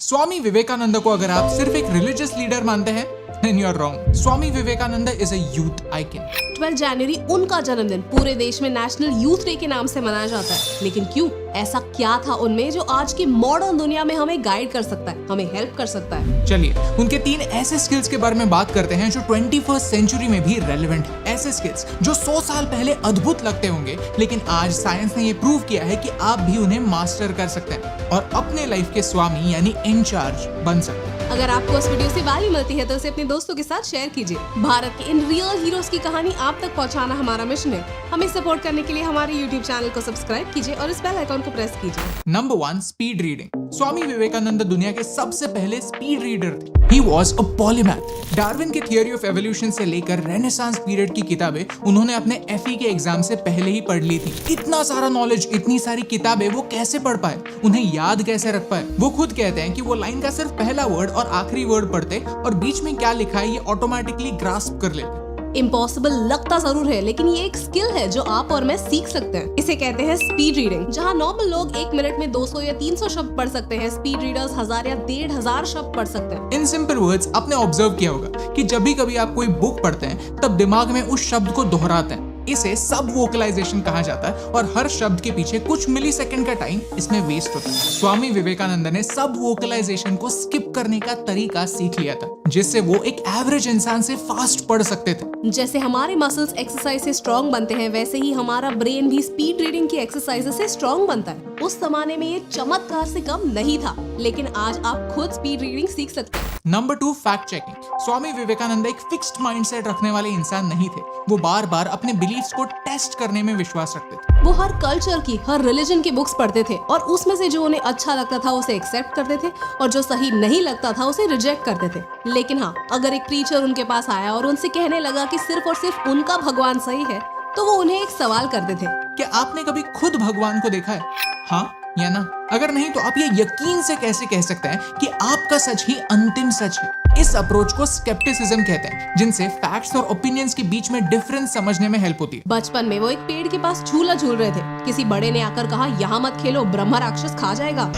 स्वामी विवेकानंद को अगर आप सिर्फ एक रिलीजियस लीडर मानते हैं, then you are wrong. Swami Vivekananda is a youth icon. 12 जनवरी उनका जन्मदिन पूरे देश में नेशनल यूथ डे के नाम से मनाया जाता है। लेकिन क्यों? ऐसा क्या था उनमें जो आज की मॉडर्न दुनिया में हमें गाइड कर सकता है, हमें हेल्प कर सकता है? चलिए उनके 3 ऐसे स्किल्स के बारे में बात करते हैं जो 21st सेंचुरी में भी रेलेवेंट है। ऐसे स्किल्स जो 100 साल पहले अद्भुत लगते होंगे, लेकिन आज साइंस ने ये प्रूव किया है कि आप भी उन्हें मास्टर कर सकते हैं और अपने लाइफ के स्वामी यानी इंचार्ज बन सकते हैं। अगर आपको इस वीडियो से वैल्यू मिलती है तो इसे अपने दोस्तों के साथ शेयर कीजिए। भारत के इन रियल हीरोज की कहानी आप तक पहुंचाना हमारा मिशन है। हमें सपोर्ट करने के लिए हमारे YouTube चैनल को सब्सक्राइब कीजिए और इस बेल आइकॉन को प्रेस कीजिए। Number 1, speed reading. Swami Vivekananda दुनिया के सबसे पहले स्पीड रीडर थे। He was a polymath. Darwin की थियोरी ऑफ एवोल्यूशन से लेकर रेनेसांस पीरियड की किताबें उन्होंने अपने FE के एग्जाम से पहले ही पढ़ ली थी। इतना सारा नॉलेज, इतनी सारी किताबें वो कैसे पढ़ पाए, उन्हें याद कैसे रख पाए? वो खुद कहते हैं कि वो लाइन का सिर्फ पहला वर्ड और आखिरी वर्ड पढ़ते और बीच में क्या लिखा है ये ऑटोमेटिकली ग्रास्प कर लेते। इम्पॉसिबल लगता जरूर है, लेकिन ये एक स्किल है जो आप और मैं सीख सकते हैं। इसे कहते हैं स्पीड रीडिंग। जहां नॉर्मल लोग 1 मिनट में 200 या 300 शब्द पढ़ सकते हैं, स्पीड रीडर्स 1000 या 1500 शब्द पढ़ सकते हैं। इन सिंपल वर्ड्स आपने ऑब्जर्व किया होगा कि जब भी कभी आप कोई बुक पढ़ते हैं तब दिमाग में उस शब्द को दोहराते हैं। इसे सब वोकलाइजेशन कहा जाता है और हर शब्द के पीछे कुछ मिली सेकेंड का टाइम इसमें वेस्ट होता है। स्वामी विवेकानंद ने सब वोकलाइजेशन को स्किप करने का तरीका सीख लिया था, जिससे वो एक एवरेज इंसान से फास्ट पढ़ सकते थे। जैसे हमारे मसल्स एक्सरसाइज से स्ट्रॉन्ग बनते हैं, वैसे ही हमारा ब्रेन भी स्पीड रीडिंग की एक्सरसाइज से स्ट्रॉन्ग बनता है। उस जमाने में ये चमत्कार से कम नहीं था, लेकिन आज आप खुद स्पीड रीडिंग सीख सकते हैं। Number 2, fact checking. Swami Vivekananda एक फिक्स्ड माइंडसेट रखने वाले इंसान नहीं थे। वो बार बार अपने बिलीफ्स को टेस्ट करने में विश्वास रखते थे। वो हर कल्चर की, हर रिलीजन की बुक्स पढ़ते थे और उसमें से जो उन्हें अच्छा लगता था उसे एक्सेप्ट करते थे और जो सही नहीं लगता था उसे रिजेक्ट करते थे। लेकिन हाँ, अगर एक प्रीचर उनके पास आया और उनसे कहने लगा कि सिर्फ और सिर्फ उनका भगवान सही है, तो वो उन्हें एक सवाल करते थे। क्या आपने कभी खुद भगवान को देखा है? हाँ या ना? अगर नहीं तो आप ये यकीन से कैसे कह सकते हैं कि आपका सच ही अंतिम सच है? इस अप्रोच को स्केप्टिसिज्म कहते हैं, जिनसे फैक्ट्स और ओपिनियंस के बीच में डिफरेंस समझने में हेल्प होती है। बचपन में वो एक पेड़ के पास झूला झूल रहे थे। किसी बड़े ने आकर कहा, यहाँ मत खेलो, ब्रह्मा राक्षस खा जाएगा।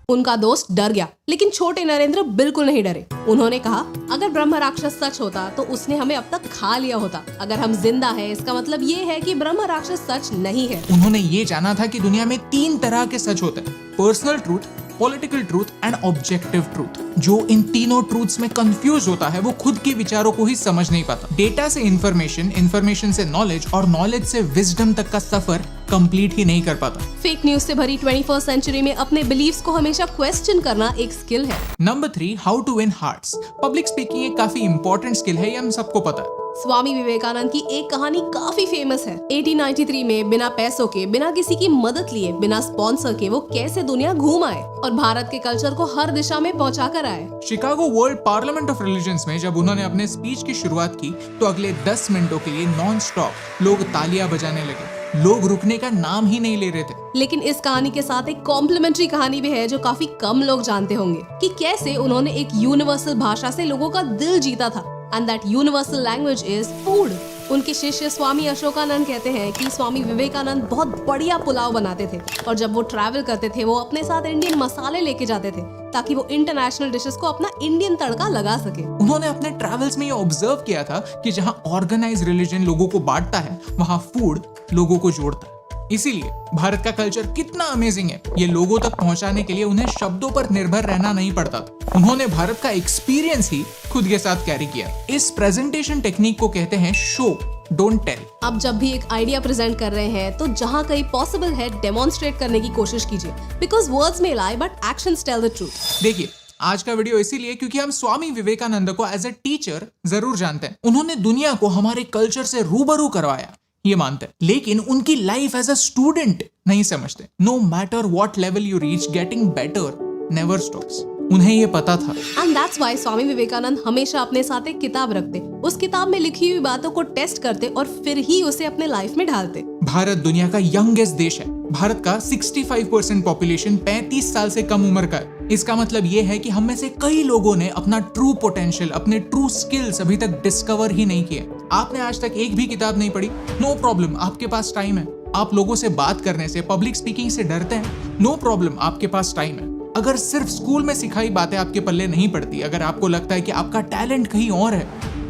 उनका दोस्त डर गया, लेकिन छोटे नरेंद्र बिल्कुल नहीं डरे। उन्होंने कहा, अगर ब्रह्म राक्षस सच होता तो उसने हमें अब तक खा लिया होता। अगर हम जिंदा हैं, इसका मतलब ये है कि ब्रह्म राक्षस सच नहीं है। उन्होंने ये जाना था कि दुनिया में 3 तरह के सच होते हैं: personal truth, political truth and objective truth. जो इन तीनों ट्रूथ्स में कंफ्यूज होता है वो खुद के विचारों को ही समझ नहीं पाता। डेटा से इंफॉर्मेशन, इंफॉर्मेशन से नॉलेज और नॉलेज से विजडम तक का सफर कंप्लीट ही नहीं कर पाता। फेक न्यूज से भरी 21st सेंचुरी में अपने बिलीव्स को हमेशा क्वेश्चन करना एक स्किल है। Number 3, how to win hearts. Public speaking एक काफी इंपॉर्टेंट स्किल है, ये हम सबको पता है। स्वामी विवेकानंद की एक कहानी काफी फेमस है। 1893 में बिना पैसों के, बिना किसी की मदद लिए, बिना स्पॉन्सर के वो कैसे दुनिया घूम आए और भारत के कल्चर को हर दिशा में पहुंचा कर आए। Chicago world parliament of religions में जब उन्होंने अपने स्पीच की शुरुआत की तो अगले 10 मिनटों के लिए नॉन स्टॉप लोग तालियां बजाने लगे। लोग रुकने का नाम ही नहीं ले रहे थे। लेकिन इस कहानी के साथ एक कॉम्प्लीमेंट्री कहानी भी है जो काफी कम लोग जानते होंगे कि कैसे उन्होंने एक यूनिवर्सल भाषा से लोगों का दिल जीता था। And that universal language is food. उनके शिष्य स्वामी अशोकानंद कहते हैं कि स्वामी विवेकानंद बहुत बढ़िया पुलाव बनाते थे और जब वो ट्रैवल करते थे वो अपने साथ इंडियन मसाले लेके जाते थे ताकि वो इंटरनेशनल डिशेस को अपना इंडियन तड़का लगा सके। उन्होंने अपने ट्रैवल्स में ये ऑब्जर्व किया था कि जहाँ ऑर्गेनाइज रिलीजन लोगों को बांटता है, वहाँ फूड लोगों को जोड़ता है। इसीलिए भारत का कल्चर कितना अमेजिंग है, ये लोगों तक पहुंचाने के लिए उन्हें शब्दों पर निर्भर रहना नहीं पड़ता था। उन्होंने भारत का एक्सपीरियंस ही खुद के साथ कैरी किया। इस प्रेजेंटेशन टेक्निक को कहते हैं शो डोंट टेल। अब जब भी एक आइडिया प्रेजेंट कर रहे हैं तो जहाँ कहीं पॉसिबल है डेमोन्स्ट्रेट करने की कोशिश कीजिए, because words may lie but actions tell the truth. देखिए, आज का वीडियो इसीलिए क्योंकि हम स्वामी विवेकानंद को एज ए टीचर जरूर जानते हैं। उन्होंने दुनिया को हमारे कल्चर से रूबरू करवाया, ये मानते हैं, लेकिन उनकी लाइफ एज अ स्टूडेंट नहीं समझते। No matter what level you reach, getting better never stops. उन्हें ये पता था। And that's why Swami Vivekananda हमेशा अपने साथ एक किताब रखते। उस किताब में लिखी हुई बातों को टेस्ट करते और फिर ही उसे अपने लाइफ में ढालते। भारत दुनिया का यंगेस्ट देश है। भारत का 65% पॉपुलेशन 35 साल से कम उम्र का है। इसका मतलब ये है कि हम में से कई लोगों ने अपना ट्रू पोटेंशियल, अपने ट्रू स्किल्स अभी तक डिस्कवर ही नहीं किए। आपने आज तक एक भी किताब नहीं पढ़ी, नो प्रॉब्लम, आपके पास टाइम है। आप लोगों से बात करने से, पब्लिक स्पीकिंग से डरते हैं, नो प्रॉब्लम, आपके पास टाइम है। अगर सिर्फ स्कूल में सिखाई बातें आपके पल्ले नहीं पड़ती, अगर आपको लगता है कि आपका टैलेंट कहीं और है,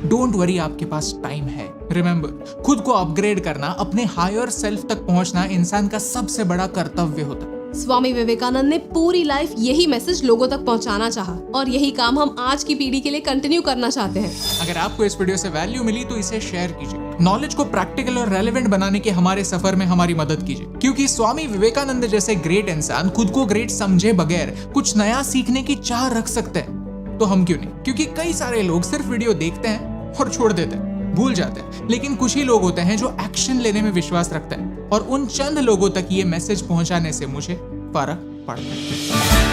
डोंट वरी, आपके पास टाइम है। रिमेंबर, खुद को अपग्रेड करना, अपने हायर सेल्फ तक पहुंचना इंसान का सबसे बड़ा कर्तव्य होता है। स्वामी विवेकानंद ने पूरी लाइफ यही मैसेज लोगों तक पहुंचाना चाहा और यही काम हम आज की पीढ़ी के लिए कंटिन्यू करना चाहते हैं। अगर आपको इस वीडियो से वैल्यू मिली तो इसे शेयर कीजिए। नॉलेज को प्रैक्टिकल और रेलेवेंट बनाने के हमारे सफर में हमारी मदद कीजिए, क्योंकि स्वामी विवेकानंद जैसे ग्रेट इंसान खुद को ग्रेट समझे बगैर कुछ नया सीखने की चाह रख सकते हैं, तो हम क्यों नहीं? क्योंकि कई सारे लोग सिर्फ वीडियो देखते हैं और छोड़ देते हैं, भूल जाते हैं, लेकिन कुछ ही लोग होते हैं जो एक्शन लेने में विश्वास रखते हैं, और उन चंद लोगों तक ये मैसेज पहुंचाने से मुझे फर्क पड़ता है।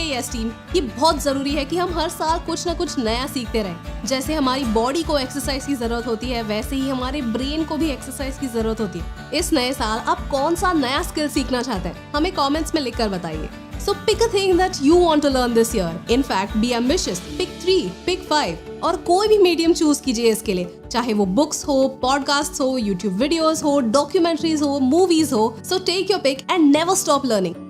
यस टीम, ये बहुत जरूरी है कि हम हर साल कुछ ना कुछ नया सीखते रहें। जैसे हमारी बॉडी को एक्सरसाइज की जरूरत होती है, वैसे ही हमारे ब्रेन को भी एक्सरसाइज की जरूरत होती है। इस नए साल आप कौन सा नया स्किल सीखना चाहते हैं, हमें कमेंट्स में लिखकर बताइए। So pick a thing that you want to learn this year. In fact, be ambitious. Pick 3, pick 5 और कोई भी मीडियम चूज कीजिए इसके लिए, चाहे वो बुक्स हो, पॉडकास्ट हो, यूट्यूब वीडियोस हो, डॉक्यूमेंट्रीज हो, मूवीज हो। So take your pick and never stop learning.